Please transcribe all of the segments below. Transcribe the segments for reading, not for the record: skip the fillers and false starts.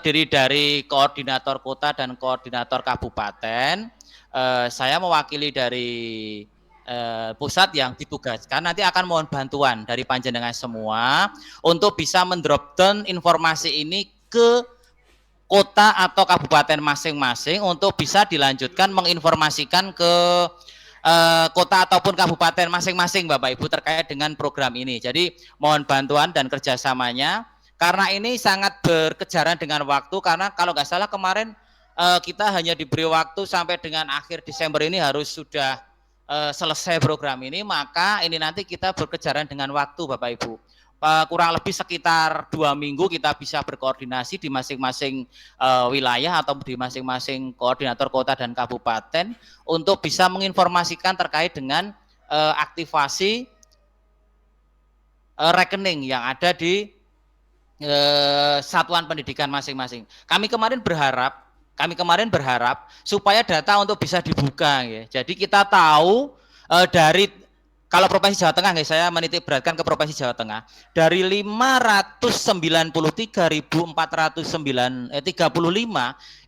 terdiri dari koordinator kota dan koordinator kabupaten. Saya mewakili dari pusat yang ditugaskan, nanti akan mohon bantuan dari panjenengan semua untuk bisa mendrop down informasi ini ke kota atau kabupaten masing-masing untuk bisa dilanjutkan menginformasikan ke kota ataupun kabupaten masing-masing Bapak Ibu terkait dengan program ini. Jadi mohon bantuan dan kerjasamanya karena ini sangat berkejaran dengan waktu, karena kalau nggak salah kemarin kita hanya diberi waktu sampai dengan akhir Desember ini harus sudah selesai program ini, maka ini nanti kita berkejaran dengan waktu Bapak Ibu. Kurang lebih sekitar 2 minggu kita bisa berkoordinasi di masing-masing wilayah atau di masing-masing koordinator kota dan kabupaten untuk bisa menginformasikan terkait dengan aktivasi rekening yang ada di satuan pendidikan masing-masing. Kami kemarin berharap supaya data untuk bisa dibuka ya. Jadi kita tahu dari kalau Provinsi Jawa Tengah, saya menitik beratkan ke Provinsi Jawa Tengah, dari 593.435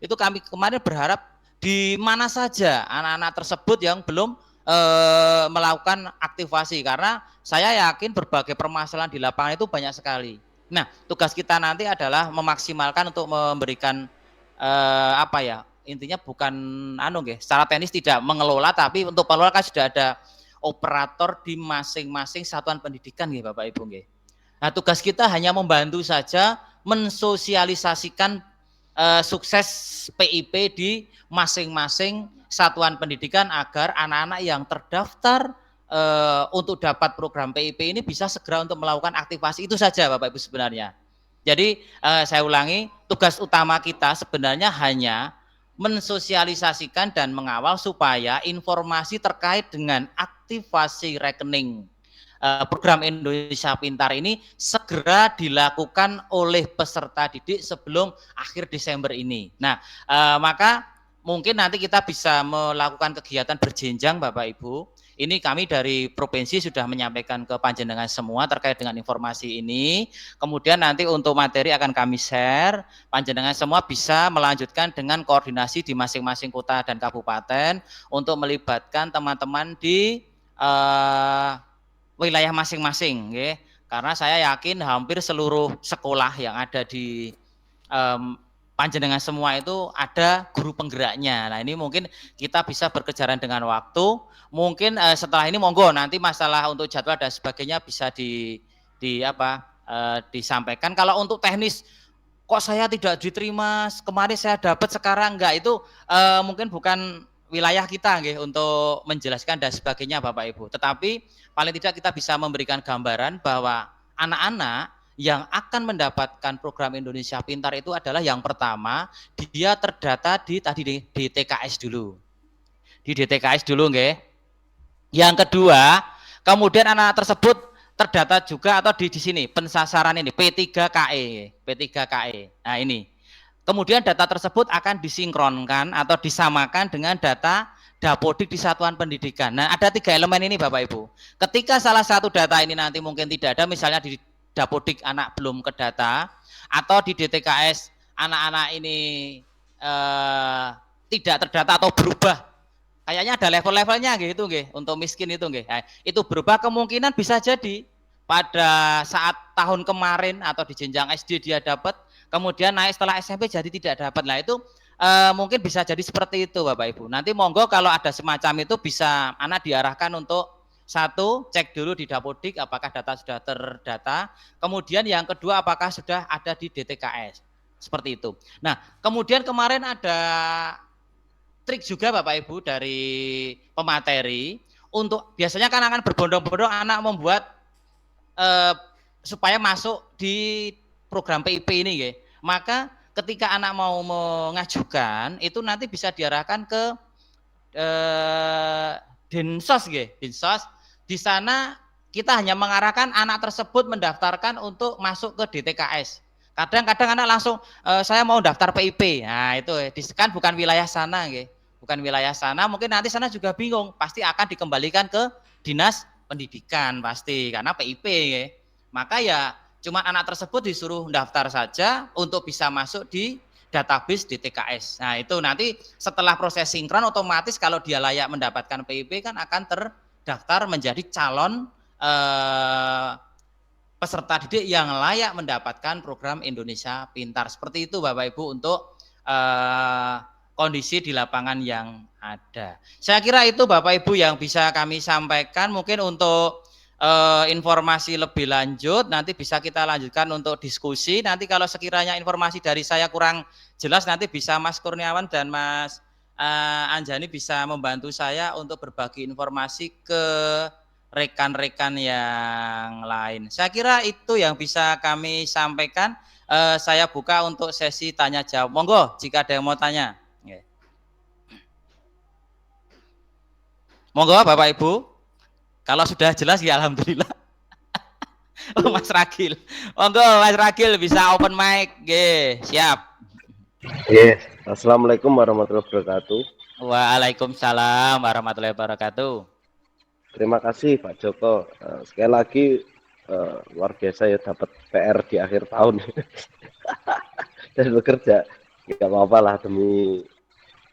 itu kami kemarin berharap di mana saja anak-anak tersebut yang belum melakukan aktivasi, karena saya yakin berbagai permasalahan di lapangan itu banyak sekali. Nah, tugas kita nanti adalah memaksimalkan untuk memberikan intinya bukan secara teknis tidak mengelola, tapi untuk pengelola kan sudah ada operator di masing-masing satuan pendidikan nggih Bapak Ibu nggih. Nah, tugas kita hanya membantu saja mensosialisasikan sukses PIP di masing-masing satuan pendidikan agar anak-anak yang terdaftar untuk dapat program PIP ini bisa segera untuk melakukan aktivasi. Itu saja Bapak Ibu sebenarnya. Jadi saya ulangi, tugas utama kita sebenarnya hanya mensosialisasikan dan mengawal supaya informasi terkait dengan aktivasi rekening program Indonesia Pintar ini segera dilakukan oleh peserta didik sebelum akhir Desember ini. Nah, maka mungkin nanti kita bisa melakukan kegiatan berjenjang Bapak Ibu. Ini kami dari provinsi sudah menyampaikan ke panjenengan semua terkait dengan informasi ini. Kemudian nanti untuk materi akan kami share. Panjenengan semua bisa melanjutkan dengan koordinasi di masing-masing kota dan kabupaten untuk melibatkan teman-teman di wilayah masing-masing. Okay? Karena saya yakin hampir seluruh sekolah yang ada di panjenengan semua itu ada guru penggeraknya. Nah, ini mungkin kita bisa berkejaran dengan waktu. Mungkin setelah ini monggo nanti masalah untuk jadwal dan sebagainya bisa disampaikan. Kalau untuk teknis kok saya tidak diterima, kemarin saya dapat sekarang enggak, itu mungkin bukan wilayah kita nggih untuk menjelaskan dan sebagainya Bapak Ibu. Tetapi paling tidak kita bisa memberikan gambaran bahwa anak-anak yang akan mendapatkan program Indonesia Pintar itu adalah yang pertama dia terdata di TKS dulu. Di DTKS dulu nggih. Yang kedua, kemudian anak tersebut terdata juga atau di sini pensasaran ini P3KE. Nah, ini. Kemudian data tersebut akan disinkronkan atau disamakan dengan data Dapodik di satuan pendidikan. Nah, ada 3 elemen ini Bapak Ibu. Ketika salah satu data ini nanti mungkin tidak ada, misalnya di Dapodik anak belum ke data, atau di DTKS anak-anak ini tidak terdata atau berubah. Kayaknya ada level-levelnya gitu nggih, untuk miskin itu nggih. Nah, itu berubah, kemungkinan bisa jadi pada saat tahun kemarin atau di jenjang SD dia dapat, kemudian naik setelah SMP jadi tidak dapat. Nah, itu mungkin bisa jadi seperti itu Bapak Ibu. Nanti monggo kalau ada semacam itu bisa anak diarahkan untuk satu, cek dulu di Dapodik apakah data sudah terdata. Kemudian yang kedua apakah sudah ada di DTKS. Seperti itu. Nah, kemudian kemarin ada trik juga Bapak Ibu dari pemateri untuk biasanya kan akan berbondong-bondong anak membuat supaya masuk di program PIP ini ya. Maka ketika anak mau mengajukan itu nanti bisa diarahkan ke Dinsos nggih, Dinsos. Di sana kita hanya mengarahkan anak tersebut mendaftarkan untuk masuk ke DTKS. Kadang-kadang anak langsung saya mau daftar PIP. Nah, itu kan bukan wilayah sana nggih. Bukan wilayah sana, mungkin nanti sana juga bingung, pasti akan dikembalikan ke Dinas Pendidikan pasti karena PIP ya. Maka ya cuma anak tersebut disuruh daftar saja untuk bisa masuk di database DTKS. Nah itu nanti setelah proses sinkron otomatis kalau dia layak mendapatkan PIP kan akan terdaftar menjadi calon peserta didik yang layak mendapatkan program Indonesia Pintar. Seperti itu Bapak Ibu untuk kondisi di lapangan yang ada. Saya kira itu Bapak Ibu yang bisa kami sampaikan. Mungkin untuk informasi lebih lanjut nanti bisa kita lanjutkan untuk diskusi. Nanti kalau sekiranya informasi dari saya kurang jelas nanti bisa Mas Kurniawan dan Mas Anjani bisa membantu saya untuk berbagi informasi ke rekan-rekan yang lain. Saya kira itu yang bisa kami sampaikan. Saya buka untuk sesi tanya jawab. Monggo jika ada yang mau tanya. Monggo Bapak Ibu. Kalau sudah jelas ya alhamdulillah. Oh, Mas Ragil. Monggo Mas Ragil bisa open mic. Siap. Assalamualaikum warahmatullahi wabarakatuh. Waalaikumsalam warahmatullahi wabarakatuh. Terima kasih Pak Joko. Sekali lagi luar biasa ya dapat PR di akhir tahun dan bekerja. Tidak apa-apa lah demi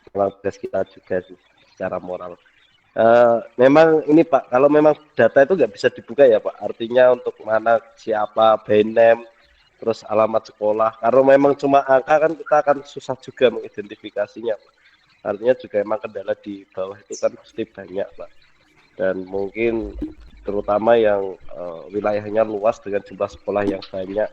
tugas kita juga secara moral. Memang ini Pak, kalau memang data itu nggak bisa dibuka ya Pak. Artinya untuk mana siapa, BNM, terus alamat sekolah. Kalau memang cuma angka kan kita akan susah juga mengidentifikasinya Pak. Artinya juga emang kendala di bawah itu kan pasti banyak Pak. Dan mungkin terutama yang wilayahnya luas dengan jumlah sekolah yang banyak.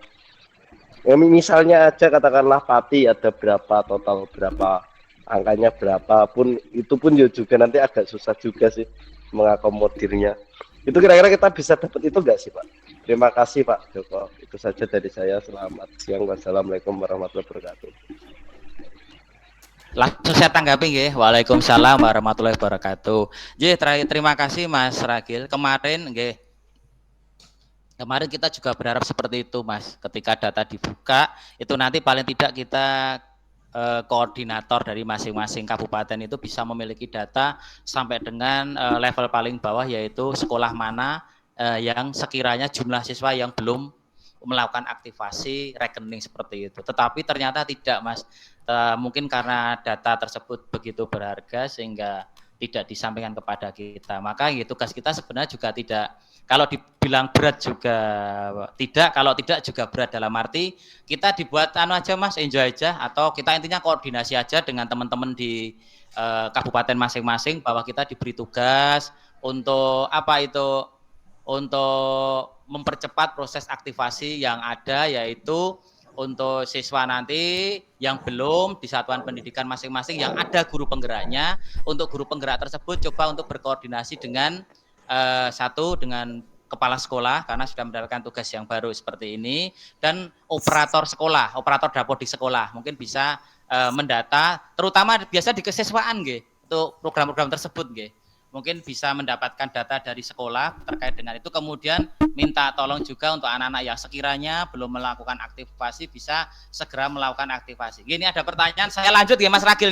Misalnya aja katakanlah Pati ada berapa total berapa angkanya berapapun itu pun juga nanti agak susah juga sih mengakomodirnya. Itu kira-kira kita bisa dapat itu enggak sih Pak? Terima kasih Pak Joko. Itu saja dari saya. Selamat siang. Wassalamualaikum warahmatullahi wabarakatuh. Langsung saya tanggapi nggih. Waalaikumsalam warahmatullahi wabarakatuh. Terima kasih Mas Ragil. Kemarin kita juga berharap seperti itu Mas. Ketika data dibuka, itu nanti paling tidak kita koordinator dari masing-masing kabupaten itu bisa memiliki data sampai dengan level paling bawah yaitu sekolah mana yang sekiranya jumlah siswa yang belum melakukan aktivasi rekening seperti itu. Tetapi ternyata tidak Mas. Mungkin karena data tersebut begitu berharga sehingga tidak disampaikan kepada kita. Maka tugas kita sebenarnya juga tidak, kalau dibilang berat juga tidak, kalau tidak juga berat dalam arti kita dibuat aja Mas, enjoy aja, atau kita intinya koordinasi aja dengan teman-teman di kabupaten masing-masing bahwa kita diberi tugas untuk untuk mempercepat proses aktivasi yang ada, yaitu untuk siswa nanti yang belum di satuan pendidikan masing-masing yang ada guru penggeraknya, untuk guru penggerak tersebut coba untuk berkoordinasi dengan dengan kepala sekolah karena sudah mendapatkan tugas yang baru seperti ini, dan operator sekolah, operator dapodik sekolah mungkin bisa mendata, terutama biasa di kesiswaan untuk program-program tersebut mungkin bisa mendapatkan data dari sekolah terkait dengan itu, kemudian minta tolong juga untuk anak-anak yang sekiranya belum melakukan aktivasi bisa segera melakukan aktivasi. Gini ada pertanyaan, saya lanjut Mas Ragil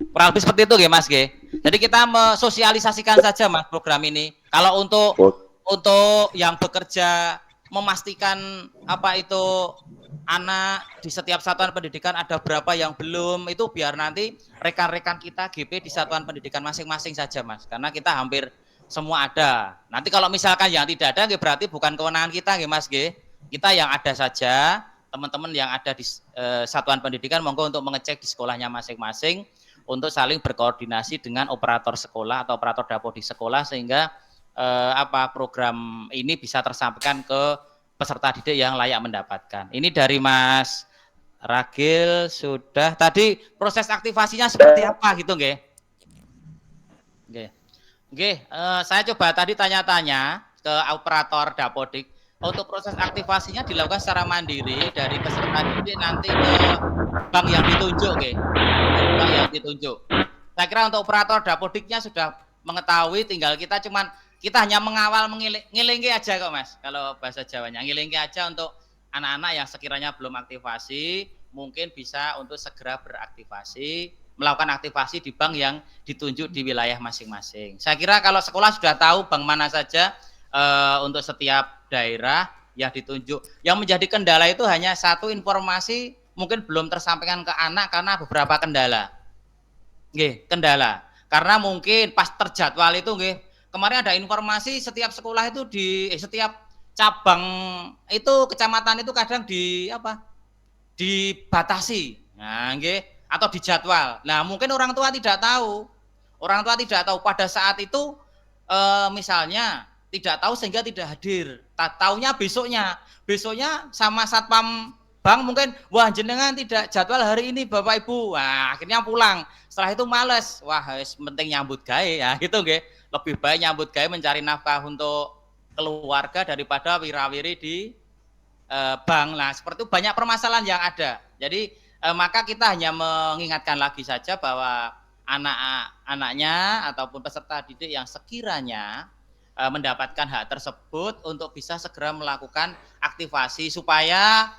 kurang lebih seperti itu Mas Jadi kita mensosialisasikan saja Mas program ini. Kalau untuk yang bekerja memastikan anak di setiap satuan pendidikan ada berapa yang belum, itu biar nanti rekan-rekan kita GP di satuan pendidikan masing-masing saja Mas, karena kita hampir semua ada. Nanti kalau misalkan yang tidak ada berarti bukan kewenangan kita Mas kita yang ada saja, teman-teman yang ada di satuan pendidikan monggo untuk mengecek di sekolahnya masing-masing untuk saling berkoordinasi dengan operator sekolah atau operator dapodik sekolah sehingga program ini bisa tersampaikan ke peserta didik yang layak mendapatkan. Ini dari Mas Ragil sudah. Tadi proses aktivasinya seperti apa gitu saya coba tadi tanya-tanya ke operator dapodik. Untuk proses aktivasinya dilakukan secara mandiri dari peserta didik nanti ke bank yang ditunjuk bank yang ditunjuk. Saya kira untuk operator dapodiknya sudah mengetahui, tinggal kita hanya mengawal, ngilingi aja kok Mas, kalau bahasa Jawanya, ngilingi aja untuk anak-anak yang sekiranya belum aktivasi, mungkin bisa untuk segera beraktivasi, melakukan aktivasi di bank yang ditunjuk di wilayah masing-masing. Saya kira kalau sekolah sudah tahu bank mana saja untuk setiap daerah yang ditunjuk. Yang menjadi kendala itu hanya satu, informasi mungkin belum tersampaikan ke anak karena beberapa kendala. Nggih, kendala. Karena mungkin pas terjadwal itu nggih, kemarin ada informasi setiap sekolah itu setiap cabang itu kecamatan itu kadang dibatasi. Nah, nggih, atau dijadwal. Nah, mungkin orang tua tidak tahu. Orang tua tidak tahu pada saat itu misalnya tidak tahu sehingga tidak hadir. Taunya besoknya. Besoknya sama satpam bank mungkin, wah jenengan tidak jadwal hari ini Bapak Ibu. Wah, akhirnya pulang. Setelah itu males. Wah, penting nyambut gawe ya gitu nggih. Lebih baik nyambut gawe mencari nafkah untuk keluarga daripada wirawiri di bank. Nah, seperti itu banyak permasalahan yang ada. Jadi maka kita hanya mengingatkan lagi saja bahwa anak-anaknya ataupun peserta didik yang sekiranya mendapatkan hak tersebut untuk bisa segera melakukan aktivasi supaya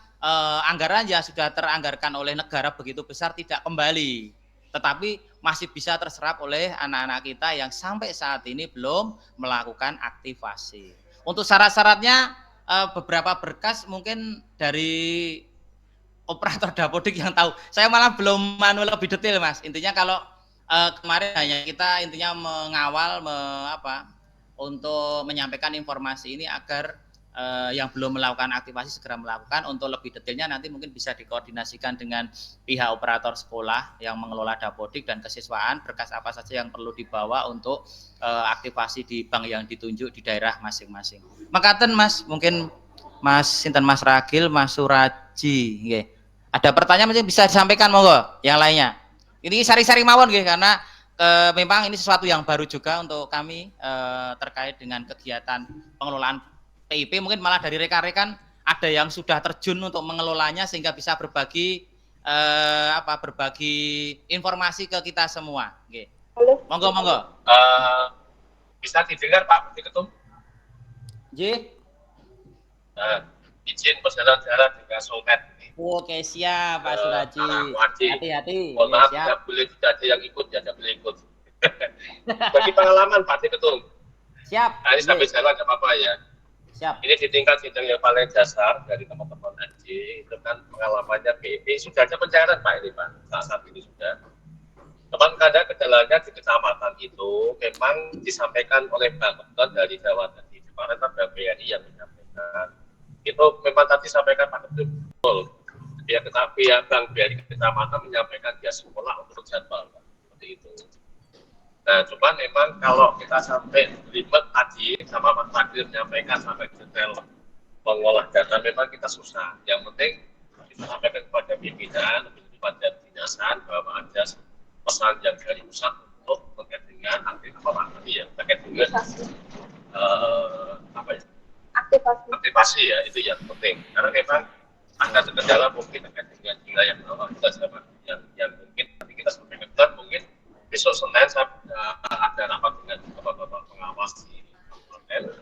anggaran yang sudah teranggarkan oleh negara begitu besar tidak kembali, tetapi masih bisa terserap oleh anak-anak kita yang sampai saat ini belum melakukan aktivasi. Untuk syarat-syaratnya beberapa berkas mungkin dari operator Dapodik yang tahu. Saya malah belum lebih detail, Mas. Intinya kalau kemarin hanya kita intinya mengawal untuk menyampaikan informasi ini agar yang belum melakukan aktivasi segera melakukan. Untuk lebih detailnya nanti mungkin bisa dikoordinasikan dengan pihak operator sekolah yang mengelola Dapodik dan kesiswaan, berkas apa saja yang perlu dibawa untuk aktivasi di bank yang ditunjuk di daerah masing-masing. Makaten Mas, mungkin Mas Sinten Mas Ragil, Mas Suraji, nggih. Ada pertanyaan mungkin bisa disampaikan monggo yang lainnya. Ini sari-sari mawon nggih karena memang ini sesuatu yang baru juga untuk kami terkait dengan kegiatan pengelolaan PIP. Mungkin malah dari rekan-rekan ada yang sudah terjun untuk mengelolanya sehingga bisa berbagi berbagi informasi ke kita semua. Nggih. Monggo. Bisa didengar Pak Ketum? Nggih. Izin berjalan-jalan dengan Somet. Oke, siap Pak Suraji. Hati-hati. Mohon maaf, tidak ada yang ikut, tidak boleh ikut. Bagi pengalaman Pak Ketum. Siap. Nah, ini sampai jalan nggak apa-apa ya. Siap. Ini di tingkat sidang yang paling dasar dari teman-teman NJ, itu kan pengalamannya PIP. Sudah ada pencairan Pak ini Pak, saat ini sudah. Teman ada kendalanya di kecamatan itu memang disampaikan oleh Bang Ketum dari Jawa tadi. Kemarin ada BRI yang menyampaikan. Itu memang tadi sampaikan Pak Ketum betul. Pihak Bank BRI kecamatan menyampaikan dia sekolah untuk jadwal seperti itu. Nah, cuman memang kalau kita sampai ribet tadi sama Mas Fadil menyampaikan sampai detail mengolah data memang kita susah. Yang penting kita sampaikan kepada pimpinan, kepada dinasan bahwa ada pesan yang dari pusat untuk terkait dengan terkait dengan aktivasi ya, itu yang penting. Karena memang ada kendala mungkin terkait dengan wilayah yang mungkin nanti kita sampaikan mungkin besok Senin ada rapat dengan bapak-bapak pengawas di hotel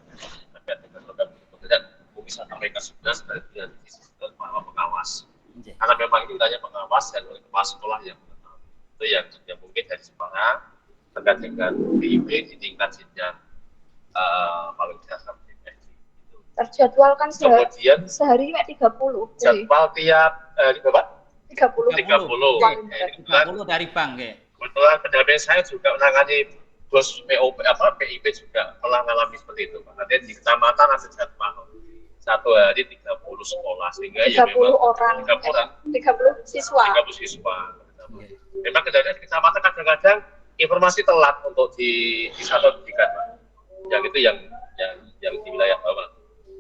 terkait dengan program dan bisa sampaikan sudah dengan sistem pengawas. Karena memang ini wilayah pengawas dan oleh kepala sekolah yang itu yang mungkin dari Semarang terkait dengan PIP di tingkat jenjang paling dasar. Terjadwal kan kemudian sehari 30. Jadwal tiap berapa? 30. 30 dari bank, nggih. Kebetulan pendamping saya juga menangani bos PIP juga pernah mengalami seperti itu. Nanti di kecamatan ada jadwal satu hari 30 sekolah sehingga 30 ya memang orang 30 siswa. 30 siswa. Memang kendalanya di kecamatan kadang-kadang informasi telat untuk di satu pendidikan, Pak. Yang itu yang di wilayah bawah.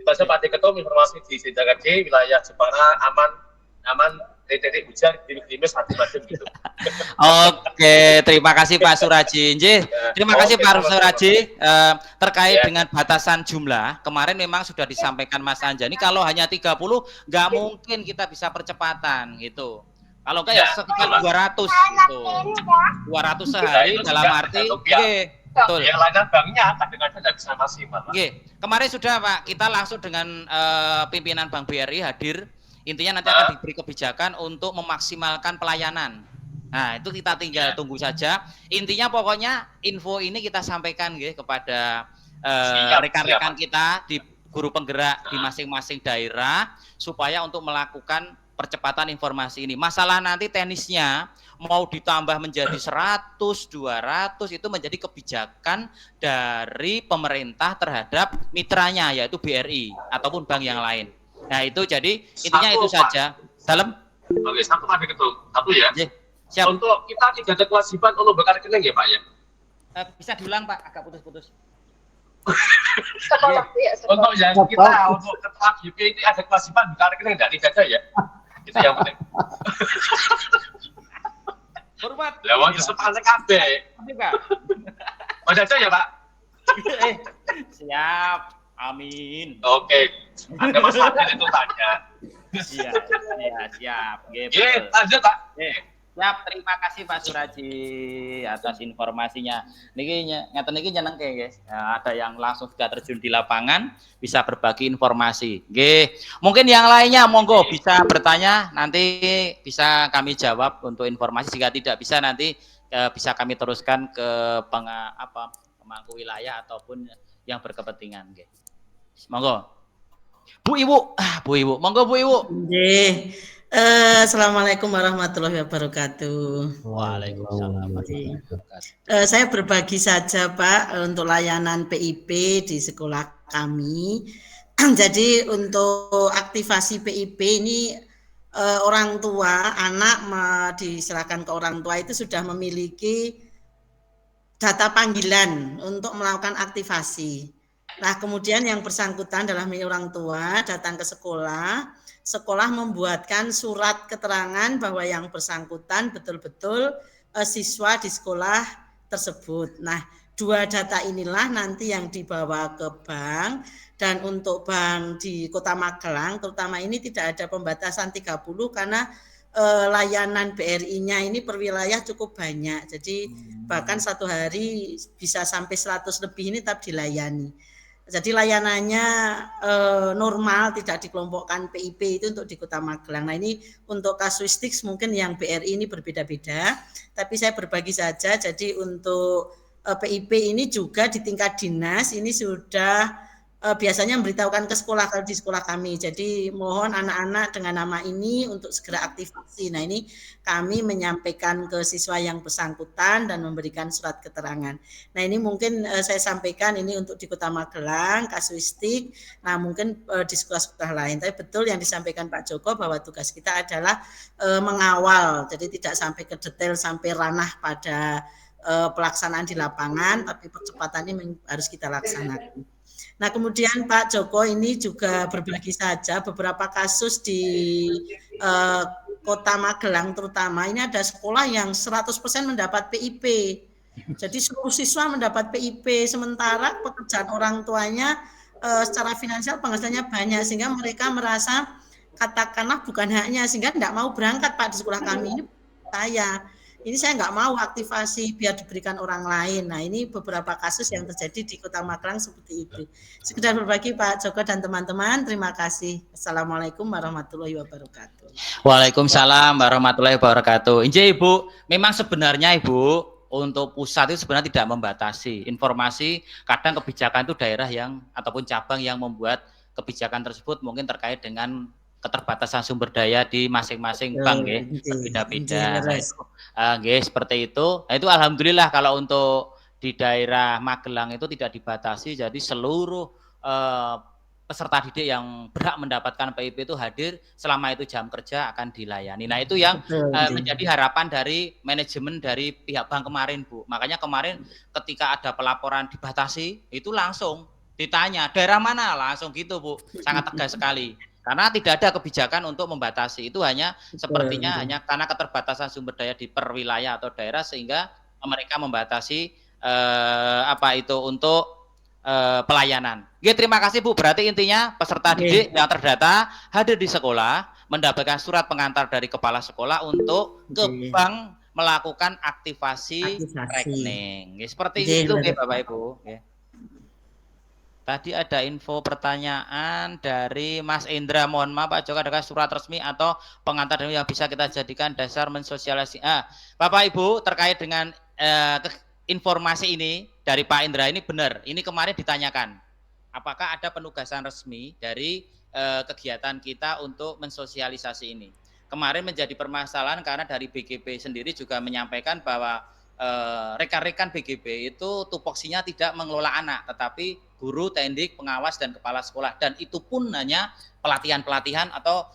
Kita Pak Ketum informasi di Sinjagaji wilayah Jepara aman titik hujan gerimis macam gitu. Oke, terima kasih Pak Suraji. Terima kasih Pak Suraji. Terkait dengan batasan jumlah, kemarin memang sudah disampaikan Mas Anjani kalau hanya 30 nggak mungkin kita bisa percepatan gitu. Kalau enggak ya sekitar 200 gitu. 200 sehari dalam arti betul. Yang lainnya banknya kadang-kadang tidak bisa maksimal. Kemarin sudah Pak, kita langsung dengan pimpinan Bank BRI hadir. Intinya nanti akan diberi kebijakan untuk memaksimalkan pelayanan. Nah, itu kita tinggal tunggu saja. Intinya pokoknya info ini kita sampaikan kepada rekan-rekan kita di guru penggerak di masing-masing daerah supaya untuk melakukan percepatan informasi ini. Masalah nanti teknisnya mau ditambah menjadi 100, 200 itu menjadi kebijakan dari pemerintah terhadap mitranya yaitu BRI ataupun bank yang lain. Nah, itu jadi intinya itu saja. Dalam Oke, satu Pak Ketum. Satu ya. Siap. Untuk kita tidak ada kewajiban untuk bakar rekening ya Pak ya? Bisa diulang Pak, agak putus-putus. Untuk yang kita untuk ketua GP ini ada kewajiban bakar rekening enggak? Tidak ada ya? Itu yang penting. Hormat. Lewat sepasang kabeh. Pak. Ada aja ya Pak? Siap. Amin. Oke. Ada masalah itu tanya. Siap. Lanjut Pak. Siap, terima kasih Pak Suraji atas informasinya. Niki ngeten niki nyenengke guys. Nah, ada yang langsung sudah terjun di lapangan, bisa berbagi informasi. Nggih. Mungkin yang lainnya monggo bisa bertanya, nanti bisa kami jawab untuk informasi. Jika tidak bisa nanti bisa kami teruskan ke pemangku wilayah ataupun yang berkepentingan. Nggih. Monggo. Bu Ibu, monggo Bu Ibu. Nggih. Assalamualaikum warahmatullahi wabarakatuh. Waalaikumsalam. Saya berbagi saja Pak untuk layanan PIP di sekolah kami. Jadi untuk aktivasi PIP ini orang tua anak diserahkan ke orang tua itu sudah memiliki data panggilan untuk melakukan aktivasi. Nah, kemudian yang bersangkutan adalah orang tua datang ke sekolah. Sekolah membuatkan surat keterangan bahwa yang bersangkutan betul-betul siswa di sekolah tersebut. Nah, 2 data inilah nanti yang dibawa ke bank, dan untuk bank di Kota Magelang terutama ini tidak ada pembatasan 30 karena layanan BRI-nya ini per wilayah cukup banyak. Jadi bahkan satu hari bisa sampai 100 lebih ini tetap dilayani. Jadi layanannya normal, tidak dikelompokkan PIP itu untuk di Kota Magelang. Nah, ini untuk kasuistik mungkin yang BRI ini berbeda-beda, tapi saya berbagi saja. Jadi untuk PIP ini juga di tingkat dinas ini sudah biasanya memberitahukan ke sekolah kalau di sekolah kami. Jadi mohon anak-anak dengan nama ini untuk segera aktivasi. Nah, ini kami menyampaikan ke siswa yang bersangkutan dan memberikan surat keterangan. Nah, ini mungkin saya sampaikan ini untuk di Kota Magelang, kasuistik. Nah, mungkin di sekolah-sekolah lain. Tapi betul yang disampaikan Pak Joko bahwa tugas kita adalah mengawal. Jadi tidak sampai ke detail, sampai ranah pada pelaksanaan di lapangan, tapi percepatan ini harus kita laksanakan. Nah, kemudian Pak Joko ini juga berbagi saja beberapa kasus di Kota Magelang terutama. Ini ada sekolah yang 100% mendapat PIP. Jadi seluruh siswa mendapat PIP, sementara pekerjaan orang tuanya secara finansial penghasilannya banyak, sehingga mereka merasa katakanlah bukan haknya, sehingga tidak mau berangkat Pak di sekolah kami. Ini saya nggak mau aktivasi biar diberikan orang lain. Nah, ini beberapa kasus yang terjadi di Kota Magelang seperti itu. Sekedar berbagi Pak Joko dan teman-teman. Terima kasih. Assalamualaikum warahmatullahi wabarakatuh. Waalaikumsalam warahmatullahi wabarakatuh. Injih Ibu, memang sebenarnya Ibu untuk pusat itu sebenarnya tidak membatasi informasi. Kadang kebijakan itu daerah yang ataupun cabang yang membuat kebijakan tersebut mungkin terkait dengan keterbatasan sumber daya di masing-masing bank ya, berbeda-beda. Nah, seperti itu. Nah, itu alhamdulillah kalau untuk di daerah Magelang itu tidak dibatasi, jadi seluruh peserta didik yang berhak mendapatkan PIP itu hadir selama itu jam kerja akan dilayani. Nah, itu yang menjadi harapan dari manajemen dari pihak bank kemarin, Bu. Makanya kemarin ketika ada pelaporan dibatasi, itu langsung ditanya daerah mana, langsung gitu, Bu. Sangat tegas sekali. Karena tidak ada kebijakan untuk membatasi, itu hanya sepertinya hanya karena keterbatasan sumber daya di per wilayah atau daerah sehingga mereka membatasi untuk pelayanan. Oke, terima kasih Bu. Berarti intinya peserta didik yang terdata hadir di sekolah mendapatkan surat pengantar dari kepala sekolah untuk ke bank melakukan aktivasi rekening. Seperti itu Bapak Ibu. Tadi ada info pertanyaan dari Mas Indra, mohon maaf Pak Joko, adakah surat resmi atau pengantar yang bisa kita jadikan dasar mensosialisasi? Bapak Ibu terkait dengan informasi ini dari Pak Indra ini benar, ini kemarin ditanyakan, apakah ada penugasan resmi dari kegiatan kita untuk mensosialisasi ini? kemarin menjadi permasalahan karena dari BGP sendiri juga menyampaikan bahwa rekan-rekan BGB itu tupoksinya tidak mengelola anak, tetapi guru, tendik, pengawas, dan kepala sekolah. Dan itu pun hanya pelatihan-pelatihan atau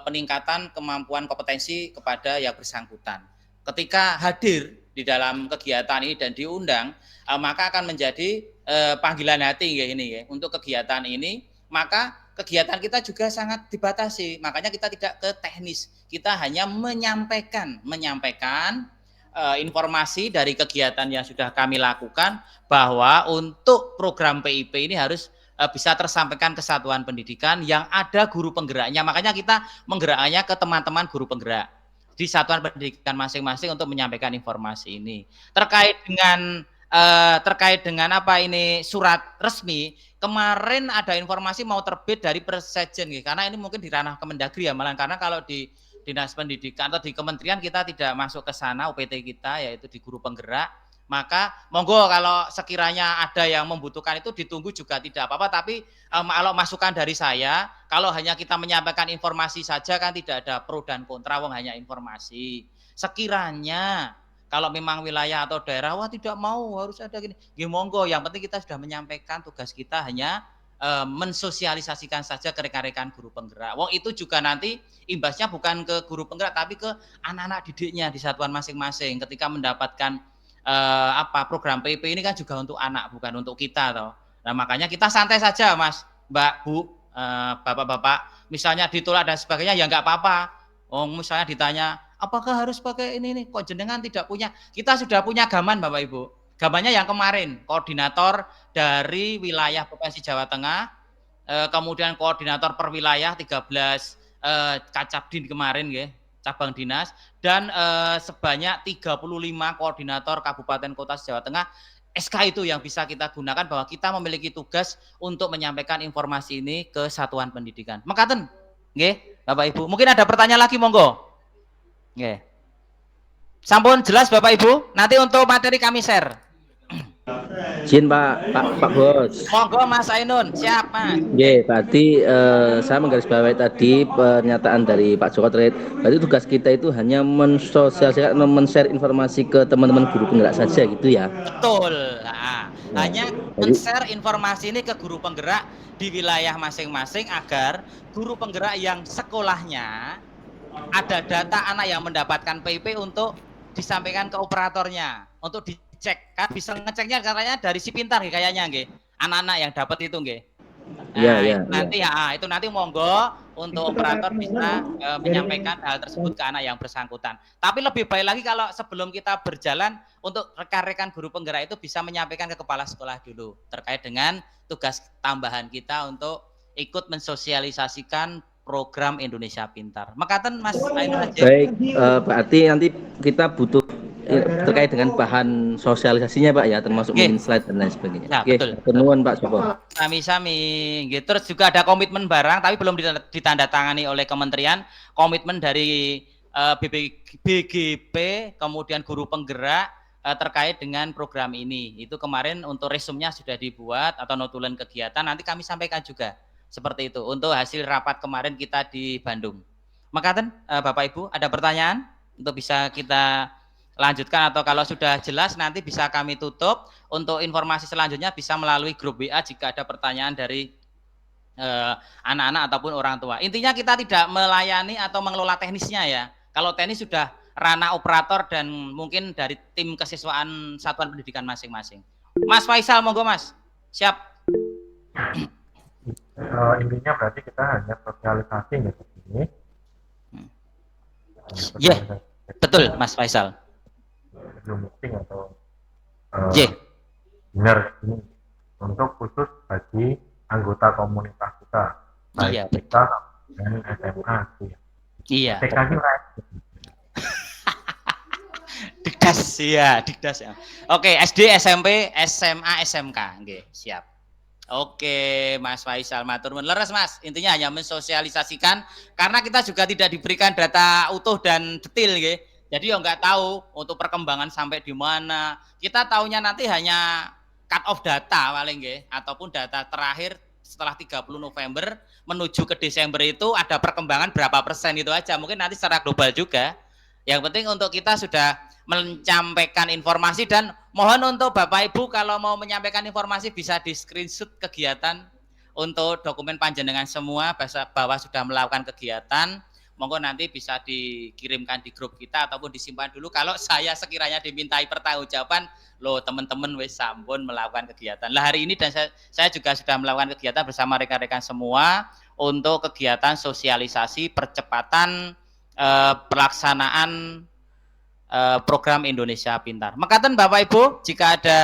peningkatan kemampuan kompetensi kepada yang bersangkutan. Ketika hadir di dalam kegiatan ini dan diundang, maka akan menjadi panggilan hati ini untuk kegiatan ini, maka kegiatan kita juga sangat dibatasi. Makanya kita tidak ke teknis, kita hanya menyampaikan informasi dari kegiatan yang sudah kami lakukan bahwa untuk program PIP ini harus bisa tersampaikan ke satuan pendidikan yang ada guru penggeraknya. Makanya kita menggerakkannya ke teman-teman guru penggerak di satuan pendidikan masing-masing untuk menyampaikan informasi ini. Terkait dengan apa ini surat resmi, kemarin ada informasi mau terbit dari Presiden, karena ini mungkin di ranah Kemendagri ya, malah karena kalau di Dinas Pendidikan atau di kementerian kita tidak masuk ke sana, UPT kita yaitu di guru penggerak. Maka monggo kalau sekiranya ada yang membutuhkan itu ditunggu juga tidak apa-apa, tapi kalau masukan dari saya, kalau hanya kita menyampaikan informasi saja kan tidak ada pro dan kontra, wong hanya informasi. Sekiranya kalau memang wilayah atau daerah wah tidak mau harus ada gini, ya monggo, yang penting kita sudah menyampaikan, tugas kita hanya mensosialisasikan saja ke rekan-rekan guru penggerak. Wong itu juga nanti imbasnya bukan ke guru penggerak tapi ke anak-anak didiknya di satuan masing-masing ketika mendapatkan program PIP ini kan juga untuk anak bukan untuk kita toh. Nah, makanya kita santai saja Mas, Mbak, Bu, Bapak-bapak, misalnya ditolak dan sebagainya ya enggak apa-apa. Oh, misalnya ditanya, apakah harus pakai ini kok jenengan tidak punya? Kita sudah punya gaman Bapak Ibu. Gamannya yang kemarin, koordinator dari wilayah Provinsi Jawa Tengah, kemudian koordinator per wilayah 13 Kacabdin kemarin ya, cabang dinas, dan sebanyak 35 koordinator kabupaten kota Jawa Tengah. SK itu yang bisa kita gunakan bahwa kita memiliki tugas untuk menyampaikan informasi ini ke satuan pendidikan. Mekaten, nggih, Bapak Ibu. Mungkin ada pertanyaan lagi monggo. Nggih. Sampun jelas Bapak Ibu, nanti untuk materi kami share. Izin Pak Bos. Monggo Mas Ainun, siap Mas. Oke, berarti saya menggarisbawahi tadi pernyataan dari Pak Joko terkait berarti tugas kita itu hanya mensosialisasikan, men-share informasi ke teman-teman guru penggerak saja gitu ya. Betul. Nah, hanya men-share informasi ini ke guru penggerak di wilayah masing-masing agar guru penggerak yang sekolahnya ada data anak yang mendapatkan PIP untuk disampaikan ke operatornya untuk dicek, kan bisa ngeceknya katanya dari si pintar kayaknya nggih, anak-anak yang dapat itu nggih. Nah, itu nanti monggo untuk operator bisa menyampaikan hal tersebut ke anak yang bersangkutan. Tapi lebih baik lagi kalau sebelum kita berjalan untuk rekan-rekan guru penggerak itu bisa menyampaikan ke kepala sekolah dulu terkait dengan tugas tambahan kita untuk ikut mensosialisasikan program Indonesia Pintar. Mekaten Mas Ainun aja. Baik, berarti nanti kita butuh terkait dengan bahan sosialisasinya Pak ya, termasuk mungkin slide dan lain sebagainya. Nah, betul. Penuhun Pak Joko. Sami-sami. Gitu. Terus juga ada komitmen barang tapi belum ditandatangani oleh kementerian, komitmen dari BGP kemudian guru penggerak terkait dengan program ini. Itu kemarin untuk resumnya sudah dibuat atau notulen kegiatan, nanti kami sampaikan juga. Seperti itu untuk hasil rapat kemarin kita di Bandung. Mekaten Bapak Ibu, ada pertanyaan untuk bisa kita lanjutkan atau kalau sudah jelas nanti bisa kami tutup. Untuk informasi selanjutnya bisa melalui grup WA jika ada pertanyaan dari anak-anak ataupun orang tua. Intinya kita tidak melayani atau mengelola teknisnya ya. Kalau teknis sudah ranah operator dan mungkin dari tim kesiswaan satuan pendidikan masing-masing. Mas Faisal monggo Mas. Siap. Intinya berarti kita hanya sosialisasi ya di sini. Iya, betul Mas Faisal. Belum meeting atau benar ini untuk khusus bagi anggota komunitas kita, baik Iya, kita dan SMA gitu ya. Iya. TK juga. Dikdas ya, dikdas ya. Oke, SD, SMP, SMA, SMK, nggih, siap. Oke, Mas Faisal matur nuwun. Leres Mas, intinya hanya mensosialisasikan karena kita juga tidak diberikan data utuh dan detail nggih. Jadi ya nggak tahu untuk perkembangan sampai di mana. Kita tahunya nanti hanya cut off data paling nggih ataupun data terakhir setelah 30 November menuju ke Desember itu ada perkembangan berapa persen itu aja. Mungkin nanti secara global juga. Yang penting untuk kita sudah menyampaikan informasi, dan mohon untuk Bapak Ibu kalau mau menyampaikan informasi bisa di screenshot kegiatan untuk dokumen panjenengan semua bahwa sudah melakukan kegiatan. Monggo nanti bisa dikirimkan di grup kita ataupun disimpan dulu. Kalau saya sekiranya dimintai pertanggungjawaban, loh teman-teman wis sampun melakukan kegiatan. Lah hari ini dan saya juga sudah melakukan kegiatan bersama rekan-rekan semua untuk kegiatan sosialisasi percepatan pelaksanaan program Indonesia Pintar. Mekaten Bapak Ibu, jika ada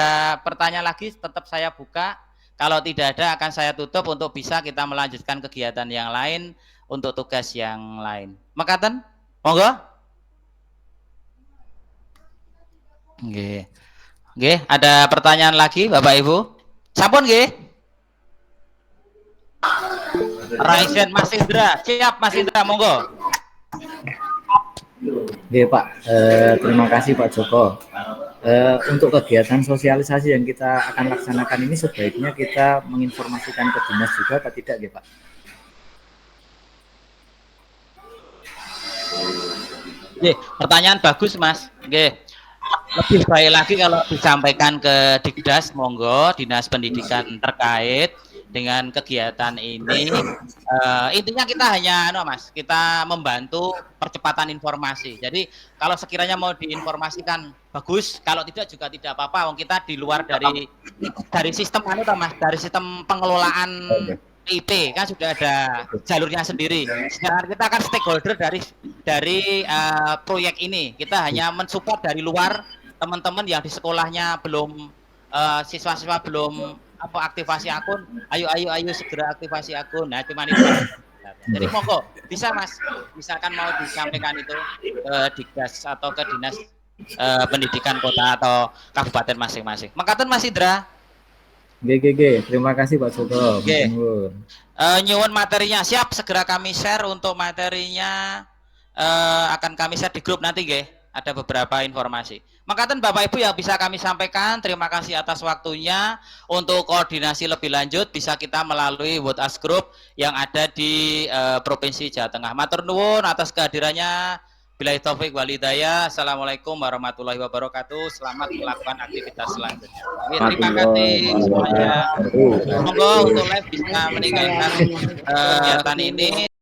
pertanyaan lagi tetap saya buka. Kalau tidak ada akan saya tutup untuk bisa kita melanjutkan kegiatan yang lain untuk tugas yang lain. Mekaten? Monggo. Nggih. Nggih, ada pertanyaan lagi Bapak Ibu? Sampun nggih? Raisen Mas Indra, siap Mas Indra, monggo. Oke Pak, terima kasih Pak Joko. Untuk kegiatan sosialisasi yang kita akan laksanakan ini sebaiknya kita menginformasikan ke dinas juga atau tidak ya Pak? Oke, pertanyaan bagus Mas. Oke. Lebih baik lagi kalau disampaikan ke Dikdas, monggo, Dinas Pendidikan terkait dengan kegiatan ini. Intinya kita hanya Mas, kita membantu percepatan informasi. Jadi kalau sekiranya mau diinformasikan bagus, kalau tidak juga tidak apa-apa. Kita di luar dari sistem Mas, dari sistem pengelolaan IP kan sudah ada jalurnya sendiri. Sekarang kita kan stakeholder dari proyek ini. Kita hanya mensupport dari luar, teman-teman yang di sekolahnya belum siswa-siswa belum aktivasi akun, ayo segera aktivasi akun. Nah, cuman itu. Jadi monggo bisa Mas, misalkan mau disampaikan itu ke Dikdas atau ke Dinas Pendidikan Kota atau Kabupaten masing-masing. Mekaten Mas Indra. GGG, terima kasih Pak Joko. Nyuwun materinya siap, segera kami share untuk materinya, akan kami share di grup nanti nggih. Ada beberapa informasi. Makaten Bapak Ibu yang bisa kami sampaikan, terima kasih atas waktunya. Untuk koordinasi lebih lanjut bisa kita melalui WhatsApp group yang ada di Provinsi Jawa Tengah. Matur nuwun atas kehadirannya. Billahi taufik wal hidayah. Assalamualaikum warahmatullahi wabarakatuh. Selamat melakukan aktivitas selanjutnya. Terima kasih semuanya. Monggo untuk live bisa meninggalkan kegiatan ini.